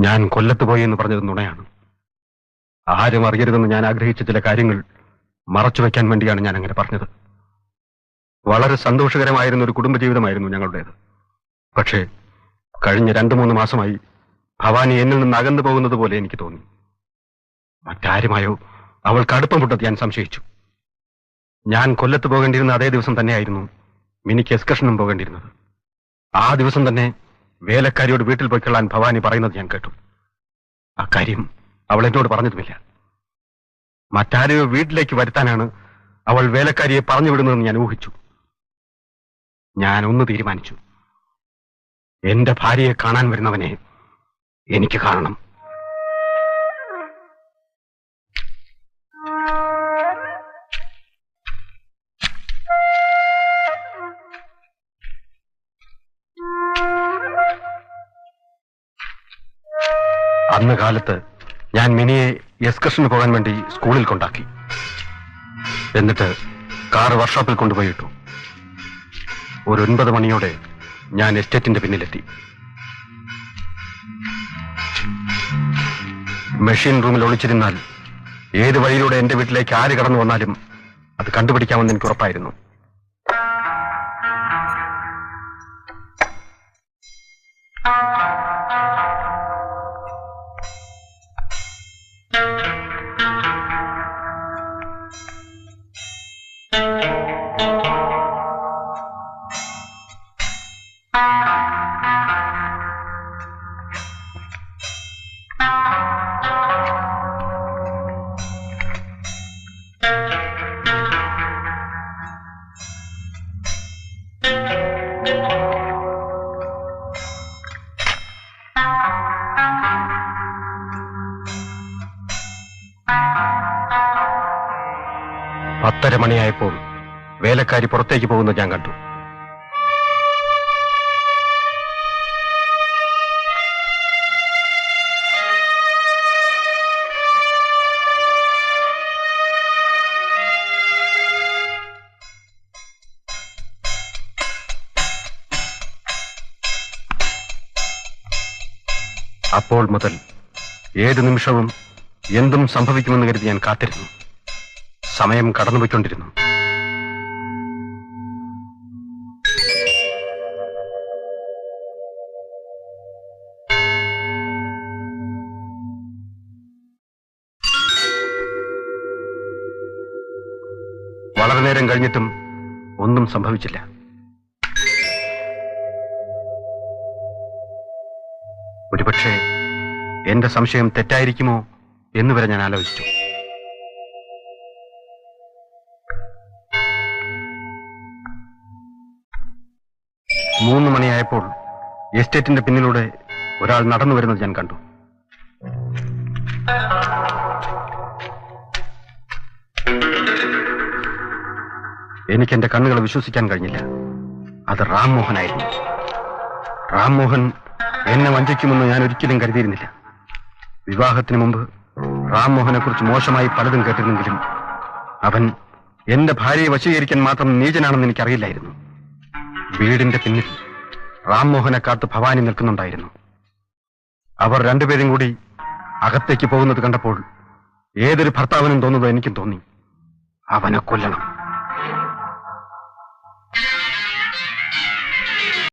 ഞാൻ കൊല്ലത്ത് പോയി എന്ന് പറഞ്ഞത് നുണയാണ്. ആരും അറിയരുതെന്ന് ഞാൻ ആഗ്രഹിച്ച ചില കാര്യങ്ങൾ മറച്ചുവെക്കാൻ വേണ്ടിയാണ് ഞാൻ അങ്ങനെ പറഞ്ഞത്. വളരെ സന്തോഷകരമായിരുന്ന ഒരു കുടുംബജീവിതമായിരുന്നു ഞങ്ങളുടേത്. പക്ഷേ കഴിഞ്ഞ 2-3 മാസമായി ഭവാനി എന്നിൽ നിന്ന് അകന്നു പോകുന്നത് പോലെ എനിക്ക് തോന്നി. മറ്റാരുമായോ അവൾക്ക് അടുപ്പമുണ്ടെന്ന് ഞാൻ സംശയിച്ചു. ഞാൻ കൊല്ലത്ത് പോകേണ്ടിയിരുന്ന അതേ ദിവസം തന്നെയായിരുന്നു മിനിക്ക് എക്സ്കർഷനും പോകേണ്ടിയിരുന്നത്. ആ ദിവസം തന്നെ വേലക്കാരിയോട് വീട്ടിൽ പോയിക്കൊള്ളാൻ ഭവാനി പറയുന്നത് ഞാൻ കേട്ടു. അക്കാര്യം അവൾ എന്നോട് പറഞ്ഞതുമില്ല. മറ്റാരെയോ വീട്ടിലേക്ക് വരുത്താനാണ് അവൾ വേലക്കാരിയെ പറഞ്ഞു വിടുന്നതെന്ന് ഞാൻ ഊഹിച്ചു. ഞാൻ ഒന്ന് തീരുമാനിച്ചു. എന്റെ ഭാര്യയെ കാണാൻ വരുന്നവനെ എനിക്ക് കാണണം. അന്ന് കാലത്ത് ഞാൻ മിനിയെ എക്സ്കർഷന് പോകാൻ വേണ്ടി സ്കൂളിൽ കൊണ്ടാക്കി. എന്നിട്ട് കാർ വർക്ക്ഷോപ്പിൽ കൊണ്ടുപോയിട്ടു. ഒരു 9 മണിയോടെ ഞാൻ എസ്റ്റേറ്റിന്റെ പിന്നിലെത്തി. മെഷീൻ റൂമിൽ ഒളിച്ചിരുന്നാൽ ഏത് വഴിയിലൂടെ എന്റെ വീട്ടിലേക്ക് ആര് കടന്നു വന്നാലും അത് കണ്ടുപിടിക്കാമെന്ന് എനിക്ക് ഉറപ്പായിരുന്നു. പത്തര മണിയായപ്പോൾ വേലക്കാരി പുറത്തേക്ക് പോകുന്നത് ഞാൻ കണ്ടു. അപ്പോൾ മുതൽ ഏത് നിമിഷവും എന്തും സംഭവിക്കുമെന്ന് കരുതി ഞാൻ കാത്തിരുന്നു. സമയം കടന്നുപോയിക്കൊണ്ടിരുന്നു. വളരെ നേരം കഴിഞ്ഞിട്ടും ഒന്നും സംഭവിച്ചില്ല. ഒരുപക്ഷെ എന്റെ സംശയം തെറ്റായിരിക്കുമോ എന്നുവരെ ഞാൻ ആലോചിച്ചു. മൂന്ന് മണിയായപ്പോൾ എസ്റ്റേറ്റിന്റെ പിന്നിലൂടെ ഒരാൾ നടന്നു വരുന്നത് ഞാൻ കണ്ടു. എനിക്ക് എന്റെ കണ്ണുകൾ വിശ്വസിക്കാൻ കഴിഞ്ഞില്ല. അത് റാം മോഹനായിരുന്നു. റാം മോഹൻ എന്നെ വഞ്ചിക്കുമെന്ന് ഞാൻ ഒരിക്കലും കരുതിയിരുന്നില്ല. വിവാഹത്തിന് മുമ്പ് റാം മോഹനെ കുറിച്ച് മോശമായി പലതും കേട്ടിരുന്നെങ്കിലും അവൻ എന്റെ ഭാര്യയെ വശീകരിക്കാൻ മാത്രം നീചനാണെന്ന് എനിക്കറിയില്ലായിരുന്നു. വീടിന്റെ പിന്നിൽ റാം മോഹനെ കാത്ത് ഭവാനി നിൽക്കുന്നുണ്ടായിരുന്നു. അവർ രണ്ടുപേരും കൂടി അകത്തേക്ക് പോകുന്നത് കണ്ടപ്പോൾ ഏതൊരു ഭർത്താവിനും തോന്നുന്നത് എനിക്കും തോന്നി. അവനെ കൊല്ലണം.